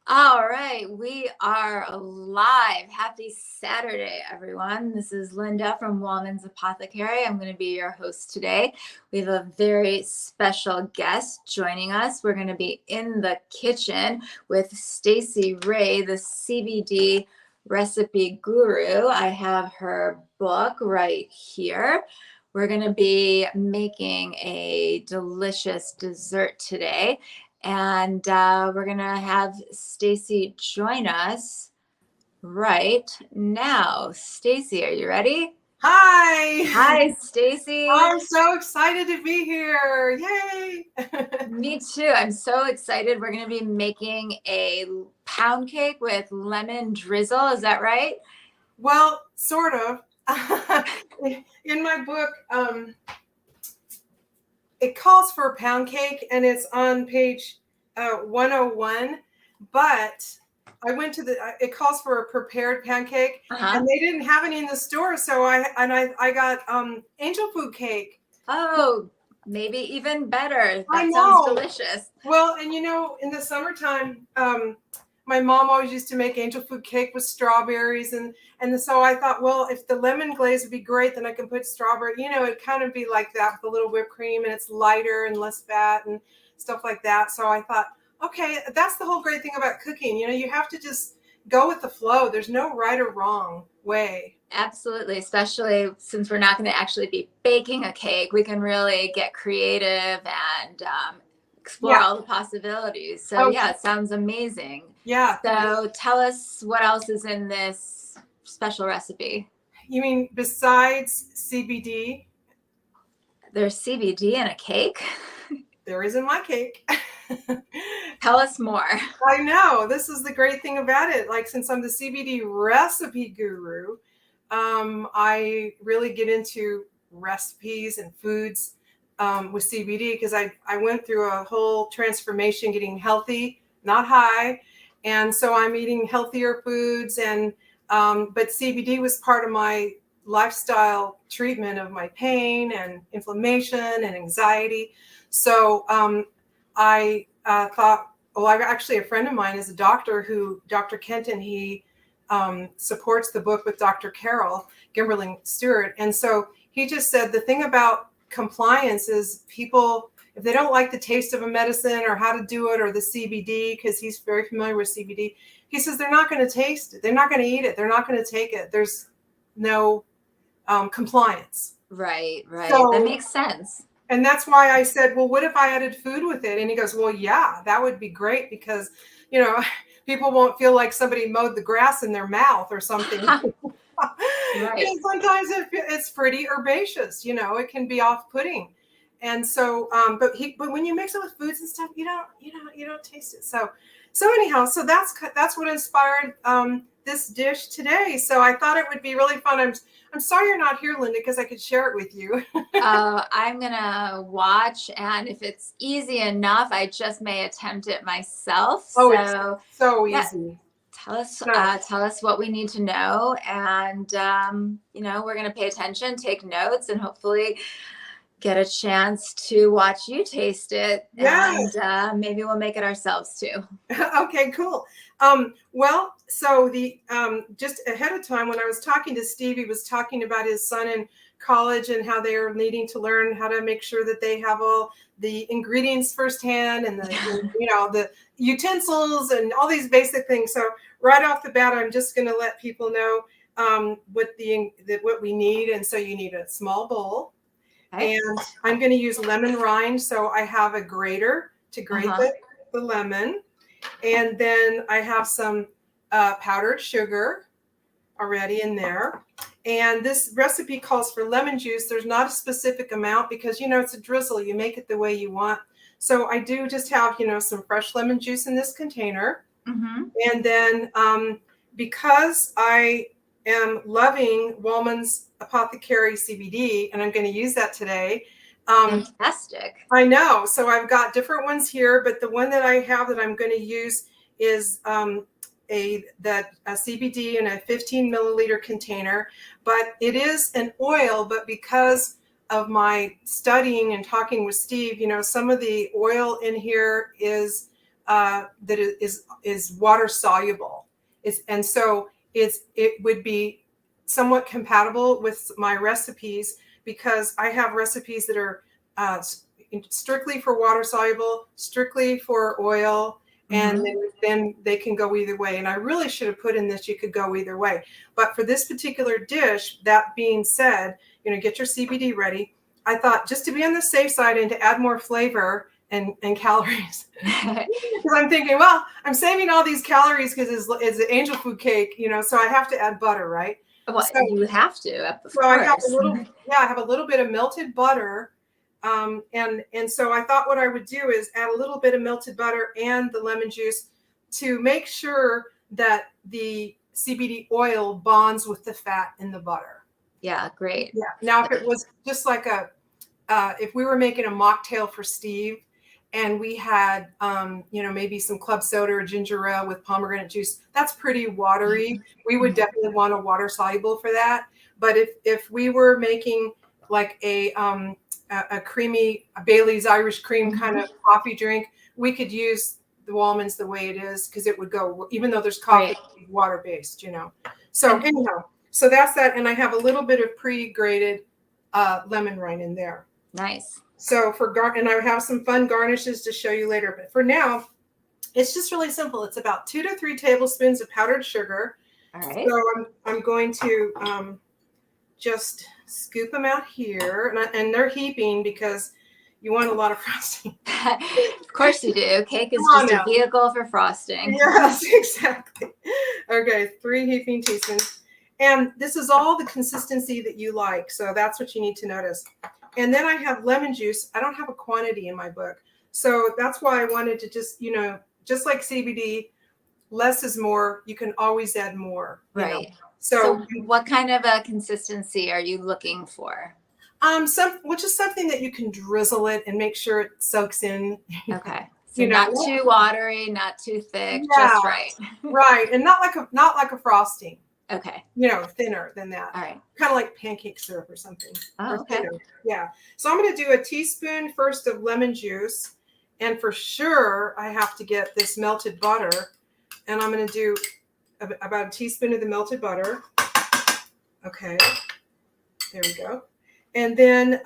All right, we are live. Happy Saturday, everyone. This is Linda from Wallman's Apothecary. I'm going to be your host today. We have a very special guest joining us. We're going to be in the kitchen with Stacy Rae, the CBD Recipe Guru. I have her book right here. We're going to be making a delicious dessert today. And we're going to have Stacy join us right now. Stacy, are you ready? Hi. Hi, Stacy. I'm so excited to be here. Yay. Me too. I'm so excited. We're going to be making a pound cake with lemon drizzle. Is that right? Well, sort of. In my book, it calls for a pound cake and it's on page 101, but I went to it calls for a prepared pancake and they didn't have any in the store. So I got angel food cake. Oh, maybe even better. I That sounds know. delicious. Well, and in the summertime, my mom always used to make angel food cake with strawberries, and so I thought, well, if the lemon glaze would be great, then I can put strawberry. It'd kind of be like that with a little whipped cream, and it's lighter and less fat and stuff like that. So I thought, okay, that's the whole great thing about cooking. You have to just go with the flow. There's no right or wrong way. Absolutely, especially since we're not going to actually be baking a cake, we can really get creative and explore all the possibilities. So yeah, it sounds amazing. Yeah. So tell us what else is in this special recipe. You mean besides CBD? There's CBD in a cake? There is in my cake. Tell us more. I know. This is the great thing about it. Like, since I'm the CBD recipe guru, I really get into recipes and foods with CBD because I went through a whole transformation getting healthy, not high. And so I'm eating healthier foods. But CBD was part of my lifestyle treatment of my pain and inflammation and anxiety. So I thought, well, actually a friend of mine is a doctor Dr. Kenton, he supports the book with Dr. Carol Gimberling Stewart. And so he just said the thing about compliance is people, if they don't like the taste of a medicine or how to do it or the CBD, because he's very familiar with CBD, he says they're not going to taste it. They're not going to eat it. They're not going to take it. There's no compliance. Right. So, that makes sense. And that's why I said, well, what if I added food with it? And he goes, well, yeah, that would be great because, people won't feel like somebody mowed the grass in their mouth or something. Right. And sometimes it's pretty herbaceous, it can be off-putting. And so, but when you mix it with foods and stuff, you don't taste it. So anyhow, so that's what inspired this dish today. So I thought it would be really fun. I'm sorry you're not here, Linda, because I could share it with you. I'm gonna watch, and if it's easy enough, I just may attempt it myself. Oh, it's so easy. Tell us what we need to know, and we're gonna pay attention, take notes, and hopefully get a chance to watch you taste it. Yes. And maybe we'll make it ourselves too. Okay, cool. Well, so just ahead of time when I was talking to Steve, he was talking about his son in college and how they are needing to learn how to make sure that they have all the ingredients firsthand and the utensils and all these basic things. So right off the bat, I'm just going to let people know what we need. And so you need a small bowl. Okay. And I'm going to use lemon rind. So I have a grater to grate the lemon. And then I have some powdered sugar already in there. And this recipe calls for lemon juice. There's not a specific amount because, it's a drizzle. You make it the way you want. So I do just have, some fresh lemon juice in this container. Mm-hmm. And then because I am loving Wallman's Apothecary CBD, and I'm going to use that today. Fantastic. I know. So I've got different ones here, but the one that I have that I'm going to use is a CBD in a 15 milliliter container, but it is an oil. But because of my studying and talking with Steve, some of the oil in here is that is water soluble. And so it would be somewhat compatible with my recipes, because I have recipes that are strictly for water soluble, strictly for oil, and then they can go either way. And I really should have put in this, you could go either way. But for this particular dish, that being said, get your CBD ready. I thought, just to be on the safe side and to add more flavor and calories, because I'm thinking, well, I'm saving all these calories because it's an angel food cake, so I have to add butter, right? Well, so, you have to, of course. I have a little bit of melted butter. And so I thought what I would do is add a little bit of melted butter and the lemon juice to make sure that the CBD oil bonds with the fat in the butter. Yeah, great. Yeah. Now, if it was just like if we were making a mocktail for Steve and we had, maybe some club soda or ginger ale with pomegranate juice, that's pretty watery. We would definitely want a water soluble for that. But if we were making like a creamy Bailey's Irish cream kind of coffee drink, we could use the almonds the way it is, because it would go, even though there's coffee, water based, So anyhow, so that's that. And I have a little bit of pre-grated lemon rind in there. Nice. So and I have some fun garnishes to show you later. But for now, it's just really simple. It's about 2 to 3 tablespoons of powdered sugar. All right. So I'm going to just scoop them out here, and they're heaping because you want a lot of frosting. Of course you do. Cake is just a vehicle for frosting. Yes, exactly. Okay, 3 heaping teaspoons. And this is all the consistency that you like. So that's what you need to notice. And then I have lemon juice. I don't have a quantity in my book. So that's why I wanted to just, just like CBD, less is more. You can always add more. Right. So what kind of a consistency are you looking for? Which is something that you can drizzle it and make sure it soaks in. Okay. So not too watery, not too thick, just right. Right. And not like a frosting. Okay. Thinner than that. All right. Kind of like pancake syrup or something. Oh, okay. Thinner. Yeah. So I'm going to do a teaspoon first of lemon juice. And for sure, I have to get this melted butter. And I'm going to do about a teaspoon of the melted butter. Okay. There we go. And then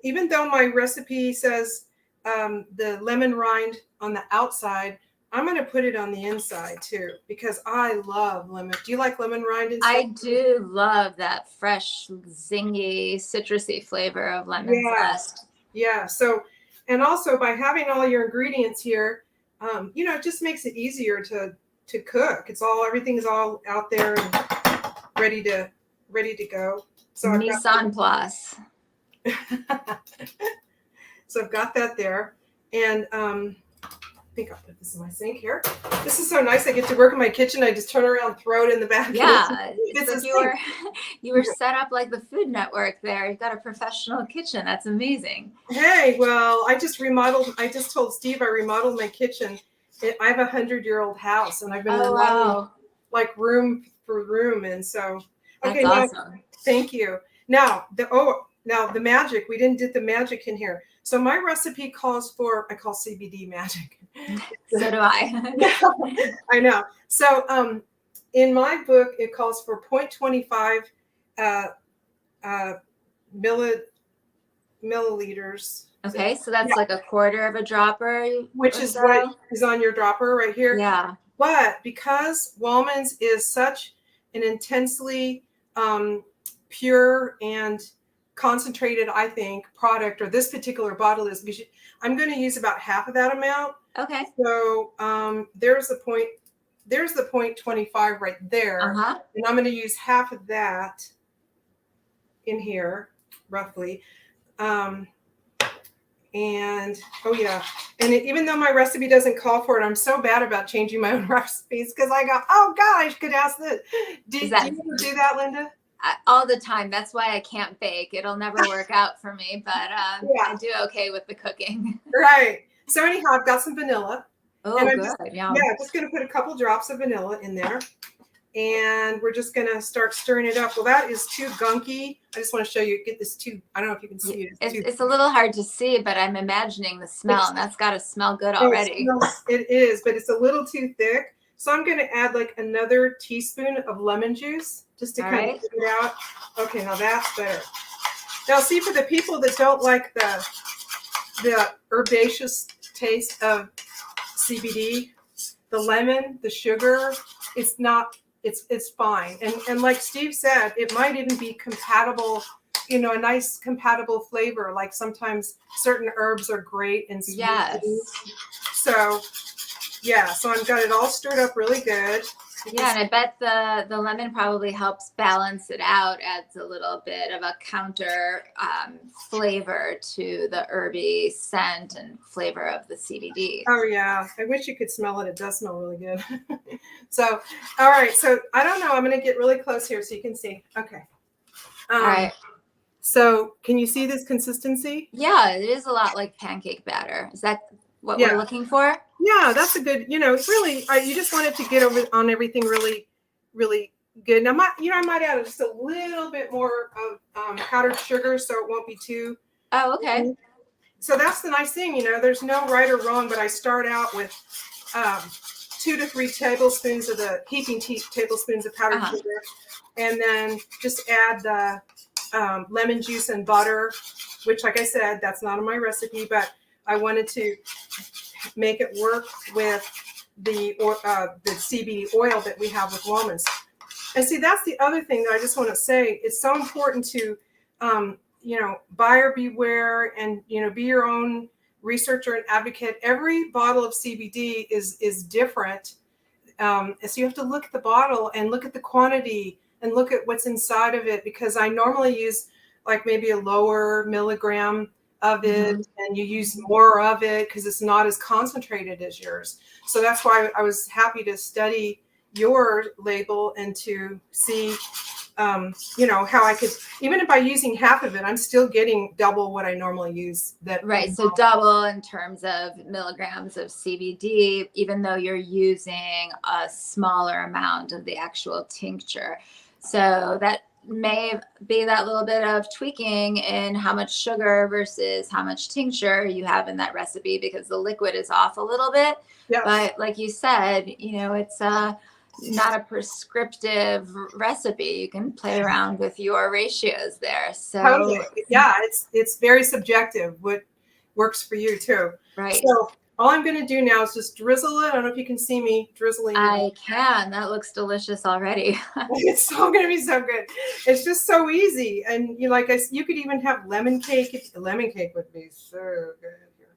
even though my recipe says the lemon rind on the outside, I'm going to put it on the inside too, because I love lemon. Do you like lemon rind inside? I do love that fresh, zingy, citrusy flavor of lemon zest. Yeah. So, and also by having all your ingredients here, it just makes it easier to cook. Everything's all out there and ready to go. So Mise en place. So I've got that there, and I think I'll put this in my sink here. This is so nice. I get to work in my kitchen. I just turn around, throw it in the back. Yeah, you were set up like the Food Network there. You've got a professional kitchen. That's amazing. Hey, well, I just told Steve I remodeled my kitchen. I have a 100-year-old house, and I've been remodeling like room for room, and so okay. That's awesome. Thank you. Now the magic. We didn't get the magic in here. So my recipe calls for, I call CBD magic. So do I. I know. So in my book, it calls for 0.25 milliliters. Okay, so that's like a quarter of a dropper. Which is what is on your dropper right here. Yeah. But because Wallman's is such an intensely pure and concentrated, I think, product, or this particular bottle is, I'm going to use about half of that amount. Okay. So there's the 0.25 right there. And I'm going to use half of that in here, roughly. And even though my recipe doesn't call for it, I'm so bad about changing my own recipes, because I go, oh God, I could ask this. Do you ever do that, Linda? All the time. That's why I can't bake. It'll never work out for me, but I do okay with the cooking. Right. So anyhow, I've got some vanilla. Oh, good. Just going to put a couple drops of vanilla in there. And we're just going to start stirring it up. Well, that is too gunky. I just want to show you, get this too, I don't know if you can see it. It's a little hard to see, but I'm imagining the smell, and that's got to smell good already. It is, but it's a little too thick. So I'm going to add like another teaspoon of lemon juice just to kind of get it out. Okay, now that's better. Now see, for the people that don't like the herbaceous taste of CBD, the lemon, the sugar, it's not, it's fine. And like Steve said, it might even be compatible, you know, a nice compatible flavor. Like sometimes certain herbs are great in CBD. Yes. So yeah, so I've got it all stirred up really good. Yeah, and I bet the lemon probably helps balance it out, adds a little bit of a counter flavor to the herby scent and flavor of the CBD. Oh yeah, I wish you could smell it. It does smell really good. So, all right. So I don't know. I'm going to get really close here so you can see. Okay. All right. So can you see this consistency? Yeah, it is a lot like pancake batter. Is that what we're looking for? Yeah, that's a good, you know, it's really, you just want it to get over on everything really, really good. Now, I might add just a little bit more of powdered sugar so it won't be too. Oh, okay. So that's the nice thing, you know, there's no right or wrong, but I start out with 2 to 3 tablespoons of the heaping tablespoons of powdered sugar, and then just add the lemon juice and butter, which, like I said, that's not in my recipe, but I wanted to make it work with the CBD oil that we have with almonds. And see, that's the other thing that I just want to say. It's so important to, you know, buyer beware and, you know, be your own researcher and advocate. Every bottle of CBD is different. So you have to look at the bottle and look at the quantity and look at what's inside of it, because I normally use like maybe a lower milligram of it, and you use more of it because it's not as concentrated as yours. So that's why I was happy to study your label and to see, you know, how I could, even by using half of it, I'm still getting double what I normally use. So double in terms of milligrams of CBD, even though you're using a smaller amount of the actual tincture. So that may be that little bit of tweaking in how much sugar versus how much tincture you have in that recipe, because the liquid is off a little bit. Yeah. But like you said, you know, it's not a prescriptive recipe. You can play around with your ratios there. So totally. Yeah, it's very subjective what works for you too. Right. So all I'm going to do now is just drizzle it. I don't know if you can see me drizzling. I can. That looks delicious already. It's all going to be so good. It's just so easy. And you you could even have lemon cake. Lemon cake would be so good here.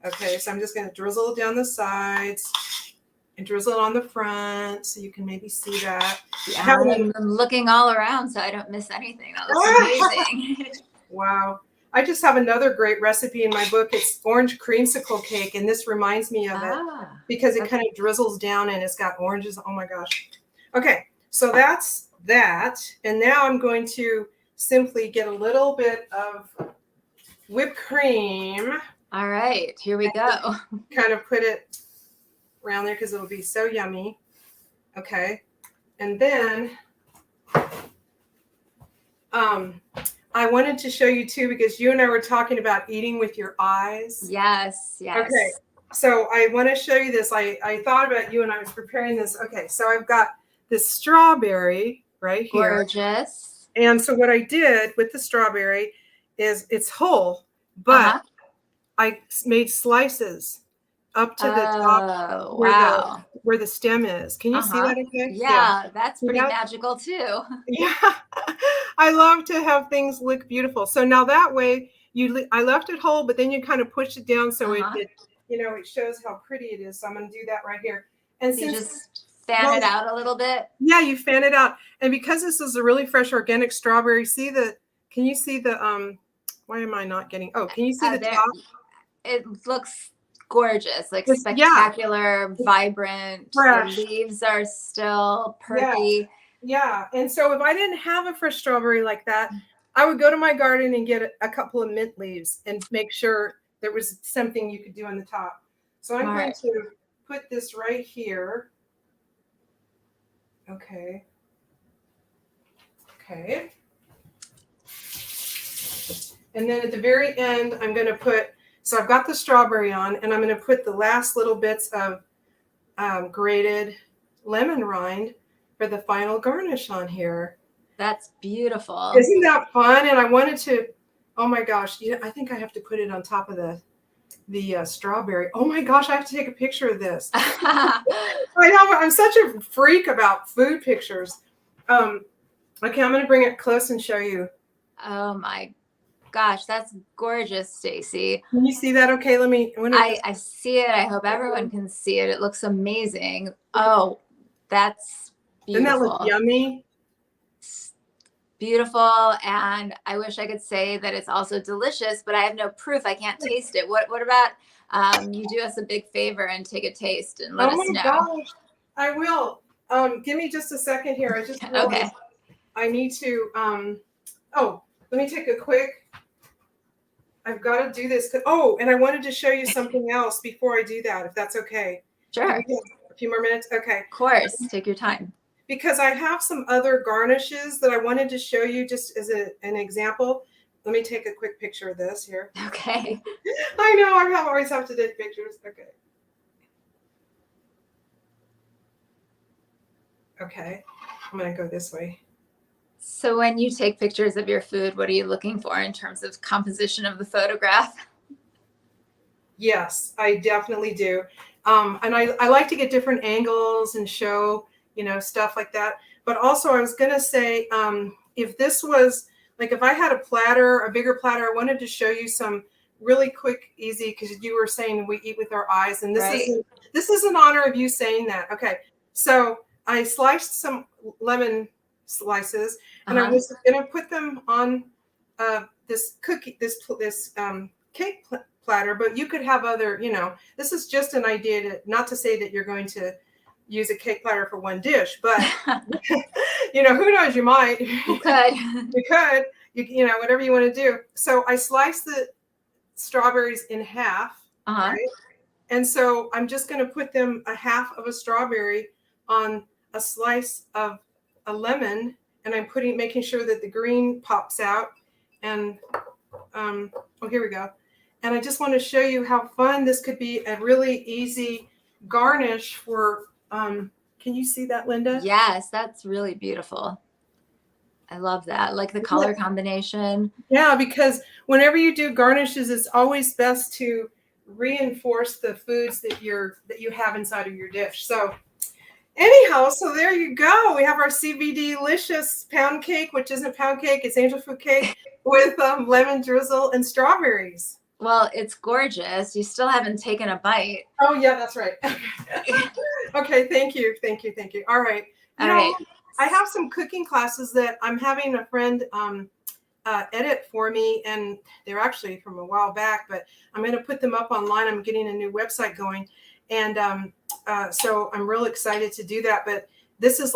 Okay, so I'm just going to drizzle it down the sides and drizzle it on the front so you can maybe see that. Yeah, I'm looking all around so I don't miss anything. That looks amazing. Wow. I just have another great recipe in my book. It's orange creamsicle cake, and this reminds me of it because it kind of drizzles down and it's got oranges. Oh my gosh. Okay, so that's that. And now I'm going to simply get a little bit of whipped cream. All right, here we go. Kind of put it around there because it'll be so yummy. Okay, and then I wanted to show you too, because you and I were talking about eating with your eyes. Yes, yes. Okay, so I want to show you this. I thought about you and I was preparing this. Okay, so I've got this strawberry right here. Gorgeous. And so what I did with the strawberry is it's whole, but I made slices up to the top where the stem is. Can you see that okay? Yeah, that's pretty magical too. Yeah. I love to have things look beautiful. So now that way I left it whole, but then you kind of push it down so it you know, it shows how pretty it is. So I'm going to do that right here. And so you just fan it out a little bit. Yeah, you fan it out. And because this is a really fresh organic strawberry, can you see the why am I not getting? Oh, can you see the top? It looks gorgeous, like spectacular, vibrant. Fresh. The leaves are still perky. Yeah. And so if I didn't have a fresh strawberry like that, I would go to my garden and get a couple of mint leaves and make sure there was something you could do on the top. So I'm going to put this right here. Okay. Okay. And then at the very end, I'm going to put, so I've got the strawberry on, and I'm going to put the last little bits of grated lemon rind for the final garnish on here. That's beautiful. Isn't that fun? And I wanted to, oh my gosh, I think I have to put it on top of the strawberry. Oh my gosh, I have to take a picture of this. I know, I'm such a freak about food pictures. Okay, I'm going to bring it close and show you. Oh my gosh, that's gorgeous, Stacy. Can you see that? Okay, I see it. I hope everyone can see it. It looks amazing. Oh, that's beautiful. Doesn't that look yummy? Beautiful, and I wish I could say that it's also delicious, but I have no proof. I can't taste it. What about you do us a big favor and take a taste and let us know? Oh my gosh, I will. Give me just a second here. I just realized okay. I need to. Oh, let me take a quick. I've got to do this. Oh, and I wanted to show you something else before I do that, if that's okay. Sure. A few more minutes. Okay. Of course. Take your time. Because I have some other garnishes that I wanted to show you just as an example. Let me take a quick picture of this here. Okay. I know, I always have to take pictures. Okay. Okay. I'm going to go this way. So when you take pictures of your food, what are you looking for in terms of composition of the photograph? Yes, I definitely do. And I like to get different angles and show, stuff like that. But also I was going to say, if this was like, if I had a bigger platter, I wanted to show you some really quick, easy, because you were saying we eat with our eyes. And this is in honor of you saying that. Okay. So I sliced some lemon slices, and I was going to put them on this cake platter, but you could have other, this is just an idea not to say that you're going to use a cake platter for one dish, but who knows, you might. You could. You could, whatever you want to do. So I sliced the strawberries in half, right? And so I'm just going to put them a half of a strawberry on a slice of a lemon, and I'm making sure that the green pops out. And here we go. And I just want to show you how fun this could be, a really easy garnish for, can you see that, Linda? Yes, that's really beautiful. I love that. Like the color combination. Yeah, because whenever you do garnishes, it's always best to reinforce the foods that you have inside of your dish. So anyhow, so there you go. We have our CBD-licious pound cake, which isn't pound cake, it's angel food cake with lemon drizzle and strawberries. Well, it's gorgeous. You still haven't taken a bite. Oh, yeah, that's right. Okay, thank you. All right. All right. I have some cooking classes that I'm having a friend edit for me, and they're actually from a while back, but I'm going to put them up online. I'm getting a new website going, and so I'm real excited to do that. But this is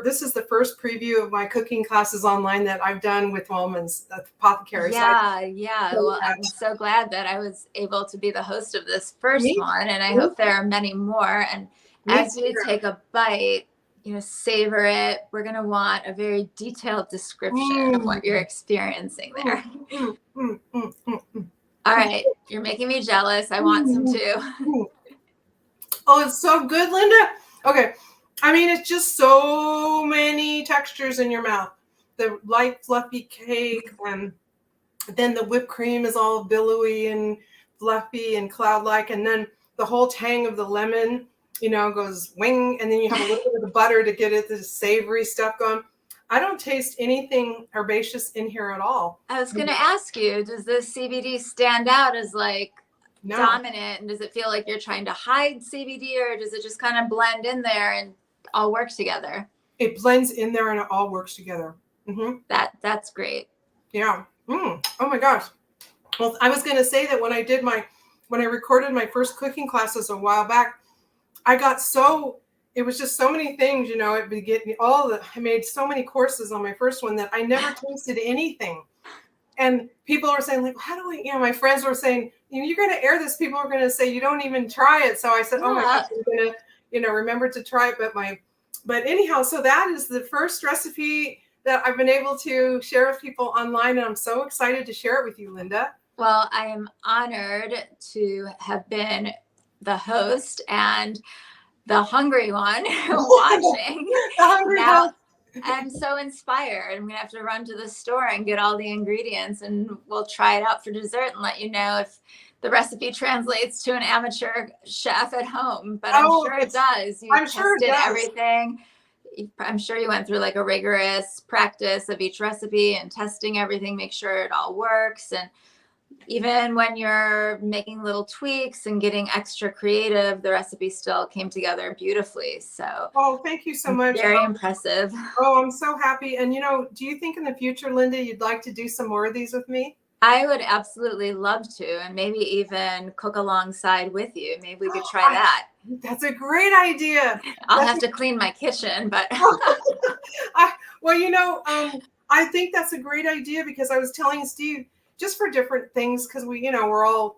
this is the first preview of my cooking classes online that I've done with Wallman's Apothecary. Yeah. Well, I'm so glad that I was able to be the host of this first one, and I hope there are many more. And as you take a bite, savor it. We're going to want a very detailed description of what you're experiencing there. All right. You're making me jealous. I want some too. Oh, it's so good, Linda. Okay. I mean, it's just so many textures in your mouth. The light, fluffy cake, and then the whipped cream is all billowy and fluffy and cloud-like, and then the whole tang of the lemon, goes wing, and then you have a little bit of the butter to get the savory stuff going. I don't taste anything herbaceous in here at all. I was going to ask you, does the CBD stand out as dominant, and does it feel like you're trying to hide CBD, or does it just kind of blend in there and all work together? It blends in there and it all works together. Mm-hmm. That's great. Yeah. Oh my gosh. Well, I was going to say that when I recorded my first cooking classes a while back, it was just so many things, I made so many courses on my first one that I never tasted anything. And people were saying, how do we, my friends were saying, you're going to air this. People are going to say, you don't even try it. So I said, oh my gosh, I'm going to, remember to try it. But But anyhow, so that is the first recipe that I've been able to share with people online, and I'm so excited to share it with you, Linda. Well, I am honored to have been the host and the hungry one watching. The hungry Now host. I'm so inspired. I'm gonna have to run to the store and get all the ingredients, and we'll try it out for dessert and let you know if the recipe translates to an amateur chef at home. But I'm Oh, sure it does. You I'm sure it tested does. everything. I'm sure you went through like a rigorous practice of each recipe and testing everything, make sure it all works. And even when you're making little tweaks and getting extra creative, the recipe still came together beautifully. So, Oh, thank you so much. very impressive. Oh, I'm so happy. And do you think in the future, Linda, you'd like to do some more of these with me? I would absolutely love to, and maybe even cook alongside with you. Maybe we could try that. That's a great idea. I'll have to clean my kitchen, but Well, I think that's a great idea because I was telling Steve just for different things because we're all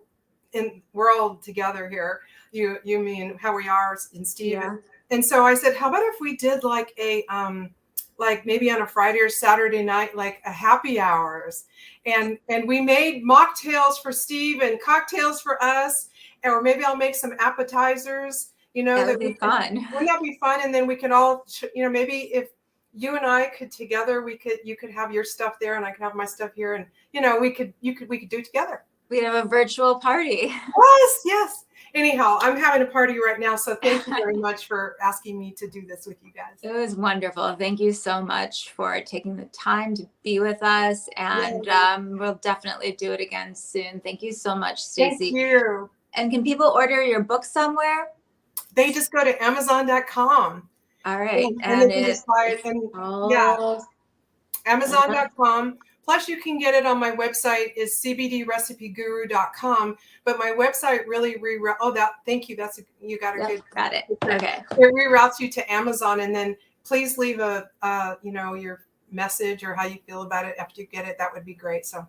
together here. You, me, and how we are, and Steve. yeah. And so I said, how about if we did like like maybe on a Friday or Saturday night, like a happy hours, and we made mocktails for Steve and cocktails for us, or maybe I'll make some appetizers. That would be fun. Wouldn't that be fun? And then we can all, maybe if you and I could together, you could have your stuff there and I could have my stuff here, and we could do it together. We'd have a virtual party. Yes. Anyhow, I'm having a party right now, so thank you very much for asking me to do this with you guys. It was wonderful. Thank you so much for taking the time to be with us, and we'll definitely do it again soon. Thank you so much, Stacy. Thank you. And can people order your book somewhere? They just go to Amazon.com. All right. And they can just buy it. And yeah, Amazon.com. Plus, you can get it on my website is cbdrecipeguru.com. But my website really thank you. You got a good. Got it. Okay. It reroutes you to Amazon, and then please leave your message or how you feel about it after you get it. That would be great. So,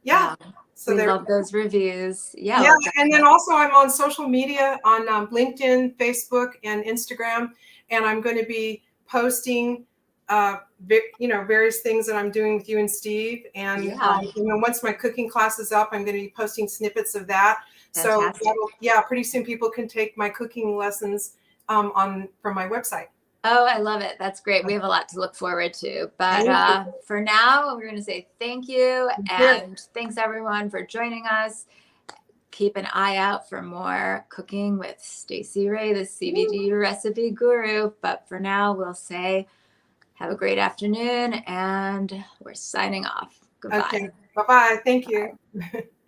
yeah. Wow. So we love those reviews. Yeah. Yeah, and then also I'm on social media on LinkedIn, Facebook, and Instagram, and I'm going to be posting various things that I'm doing with you and Steve. And once my cooking class is up, I'm going to be posting snippets of that. Fantastic. So pretty soon people can take my cooking lessons from my website. Oh, I love it. That's great. We have a lot to look forward to. But for now, we're going to say thank you. And thanks everyone for joining us. Keep an eye out for more cooking with Stacy Rae, the CBD Recipe Guru. But for now, we'll say have a great afternoon, and we're signing off. Goodbye. Okay. Bye-bye. Thank you.